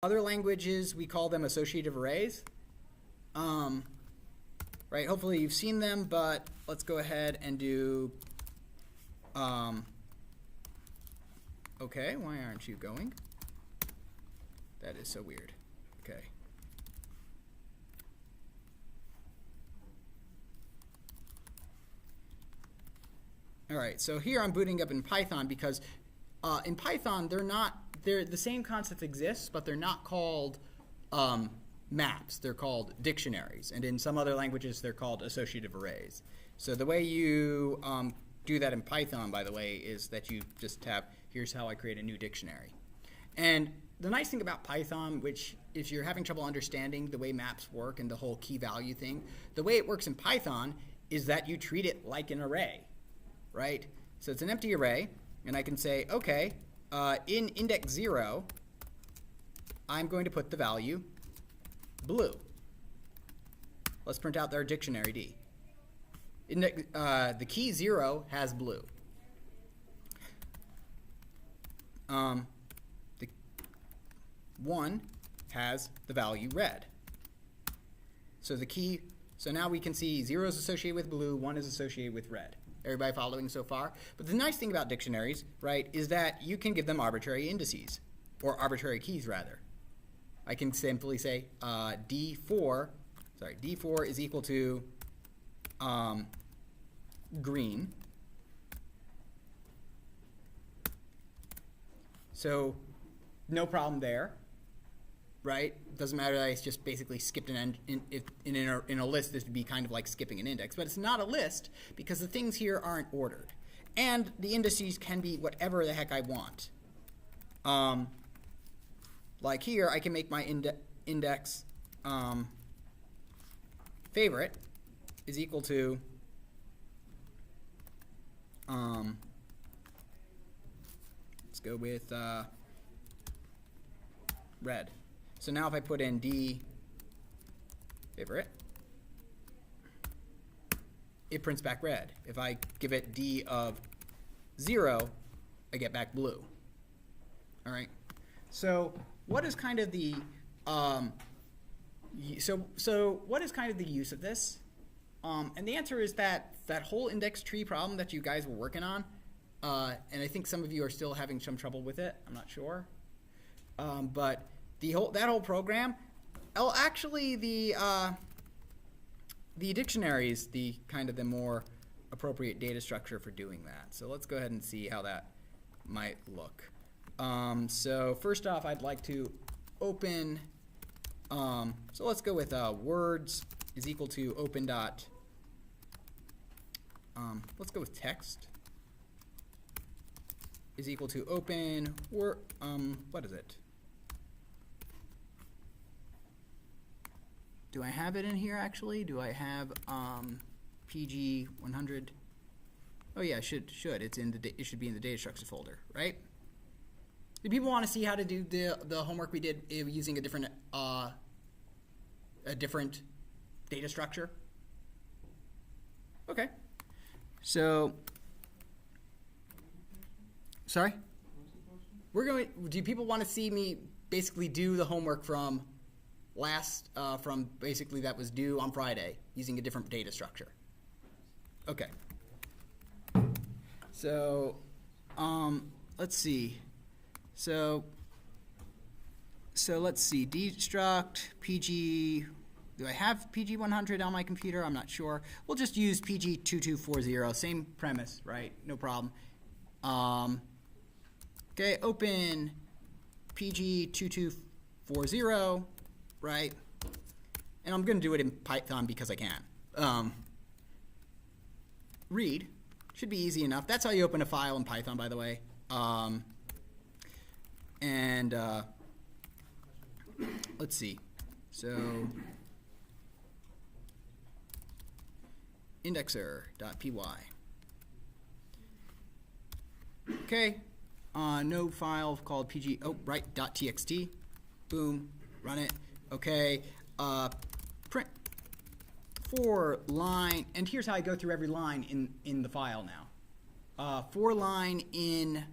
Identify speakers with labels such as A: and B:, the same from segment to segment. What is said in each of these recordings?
A: Other languages, we call them associative arrays. Right, hopefully you've seen them, but let's go ahead and do, okay, why aren't you going? That is so weird. Okay. All right, so here I'm booting up in Python because in Python, the same concept exists, but they're not called maps. They're called dictionaries. And in some other languages, they're called associative arrays. So the way you do that in Python, by the way, is that you just have, here's how I create a new dictionary. And the nice thing about Python, which if you're having trouble understanding the way maps work and the whole key value thing, the way it works in Python is that you treat it like an array, right? So it's an empty array, and I can say, okay, in index 0, I'm going to put the value blue. Let's print out our dictionary D. The key 0 has blue. The 1 has the value red. So now we can see 0 is associated with blue, 1 is associated with red. Everybody following so far? But the nice thing about dictionaries, right, is that you can give them arbitrary indices, or arbitrary keys rather. I can simply say D4 is equal to green. So no problem there, right? Doesn't matter that I just basically skipped in a list. This would be kind of like skipping an index, but it's not a list because the things here aren't ordered, and the indices can be whatever the heck I want. Like here, I can make my index favorite is equal to let's go with red. So now if I put in D favorite, it prints back red. If I give it D of 0, I get back blue. All right. So what is kind of the what is kind of the use of this? And the answer is that whole index tree problem that you guys were working on, and I think some of you are still having some trouble with it. I'm not sure, but that whole program, actually the dictionary is the kind of the more appropriate data structure for doing that. So let's go ahead and see how that might look. So first off, I'd like to open, so let's go with words is equal to open dot, let's go with text is equal to open, what is it? Do I have it in here actually? Do I have PG 100? Oh yeah, it should. It should be in the data structure folder, right? Do people want to see how to do the homework we did using a different data structure? Okay. So, sorry? Do people want to see me basically do the homework from from basically that was due on Friday using a different data structure? Okay. So, let's see. So let's see, dstruct PG, do I have PG 100 on my computer? I'm not sure. We'll just use PG 2240, same premise, right? No problem. Okay, open PG 2240, right? And I'm going to do it in Python because I can. Read should be easy enough. That's how you open a file in Python, by the way. And let's see. So indexer.py. Okay. No file called pg. Oh, right. .txt. Boom. Run it. Okay. Print for line. And here's how I go through every line in the file now. For line in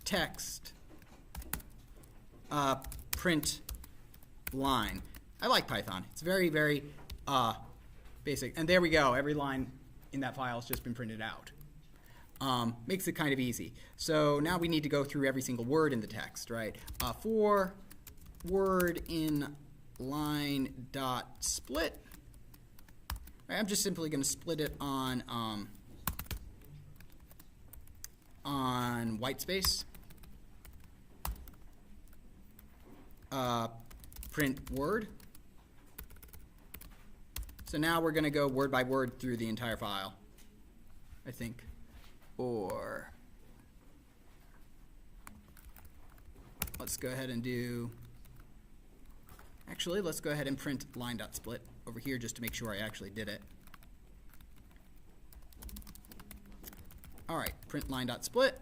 A: text print line. I like Python. It's very, very basic. And there we go. Every line in that file has just been printed out. Makes it kind of easy. So now we need to go through every single word in the text, right? For word in line dot split, right, I'm just simply going to split it on white space. Print word. So now we're going to go word by word through the entire file, I think. Or let's go ahead and do, actually, let's go ahead and print line.split over here just to make sure I actually did it. All right, print line.split.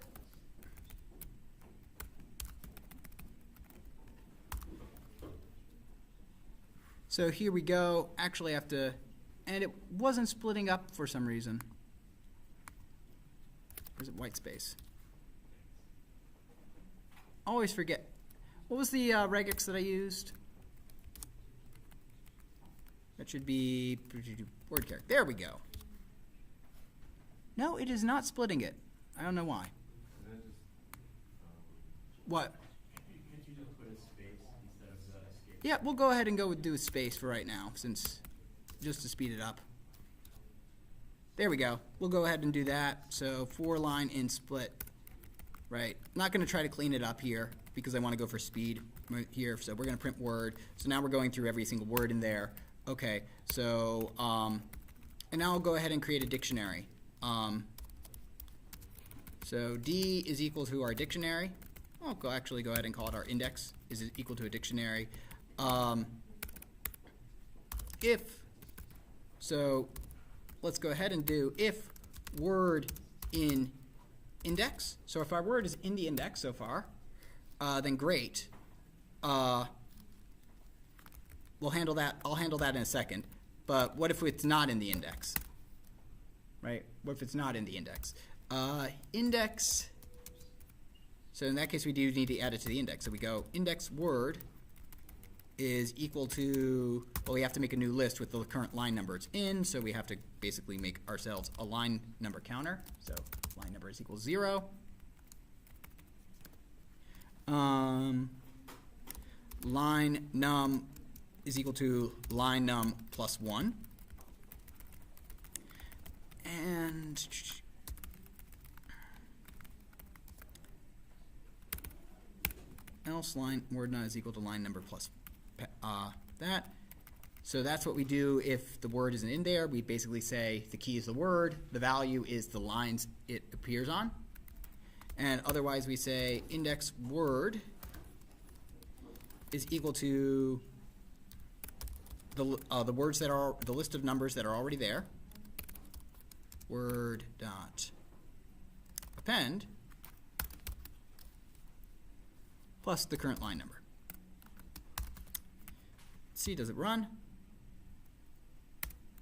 A: So here we go. Actually, I have to, and it wasn't splitting up for some reason. Or is it white space? Always forget. What was the regex that I used? That should be word character. There we go. No, it is not splitting it. I don't know why. What?
B: Can't you just put a space instead of the escape?
A: Yeah, we'll go ahead and go with do a space for right now, since just to speed it up. There we go. We'll go ahead and do that. So for line in split, right? I'm not going to try to clean it up here because I want to go for speed right here. So we're going to print word. So now we're going through every single word in there. Okay. So and now I'll go ahead and create a dictionary. So D is equal to our dictionary. I'll actually go ahead and call it our index is equal to a dictionary. So let's go ahead and do if word in index. So if our word is in the index so far, then great. We'll handle that. I'll handle that in a second. But what if it's not in the index? Right? What if it's not in the index? Index. So in that case, we do need to add it to the index. So we go index word is equal to, well, we have to make a new list with the current line number it's in. So we have to basically make ourselves a line number counter. So line number is equal to 0. Line num is equal to line num plus 1. And else line word num is equal to line number plus that. So that's what we do if the word isn't in there. We basically say the key is the word, the value is the lines it appears on. And otherwise we say index word is equal to the words that are, the list of numbers that are already there. Word dot append plus the current line number. Let's see, does it run?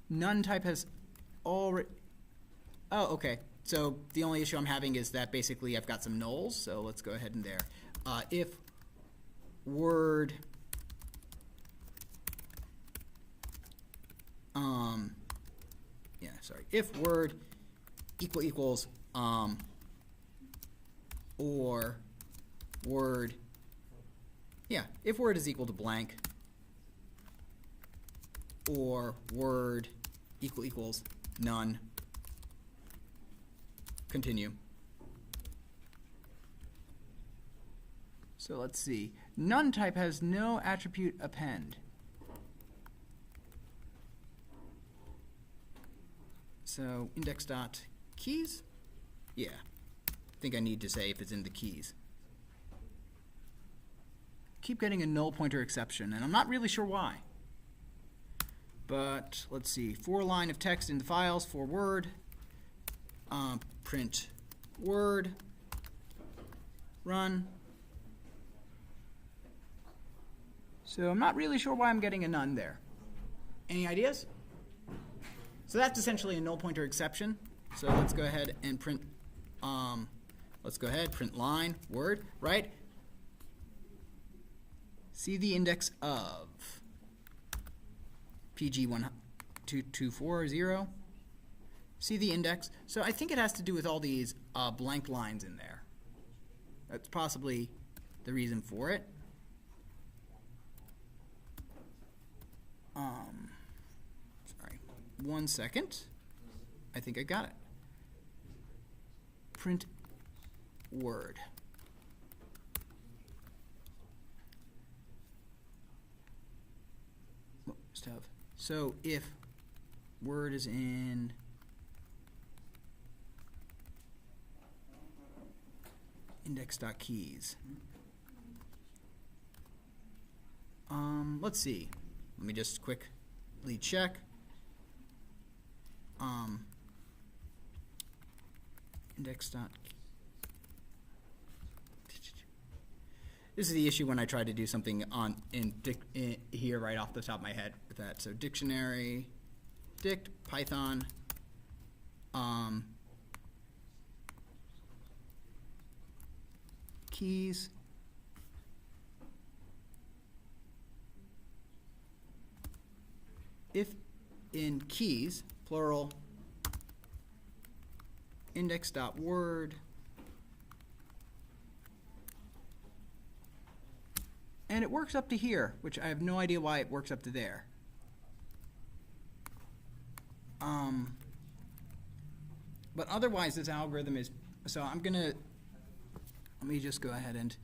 A: None type has already, oh, okay. So the only issue I'm having is that basically I've got some nulls, so let's go ahead and there. If word if word equals or word, if word is equal to blank or word equals none, continue. So let's see. None type has no attribute append. So index dot keys. Yeah, I think I need to say if it's in the keys. Keep getting a null pointer exception, and I'm not really sure why. But let's see. For line of text in the files for word. Print word. Run. So I'm not really sure why I'm getting a none there. Any ideas? So that's essentially a null pointer exception. So let's go ahead and print, print line, word, right? see the index of PG12240. See the index. So I think it has to do with all these blank lines in there. That's possibly the reason for it. Sorry, 1 second. I think I got it. Print word. Stuff. So if word is in index.keys. Let's see. Let me just quickly check. Index. This is the issue when I try to do something in here right off the top of my head with that. So dictionary, dict, Python, keys, if in keys, plural, index.word, and it works up to here, which I have no idea why it works up to there. But otherwise, this algorithm is, so I'm gonna, let me just go ahead and,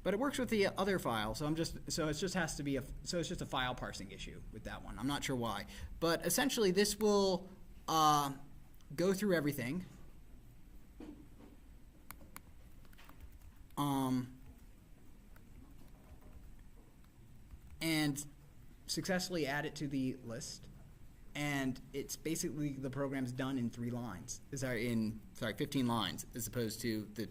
A: but it works with the other file, so so it just has to be so it's just a file parsing issue with that one. I'm not sure why, but essentially this will go through everything. And successfully add it to the list, and it's basically the program's done in 3 lines. In 15 lines, as opposed to the,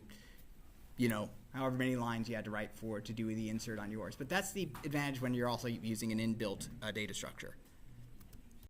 A: however many lines you had to write to do the insert on yours. But that's the advantage when you're also using an inbuilt data structure.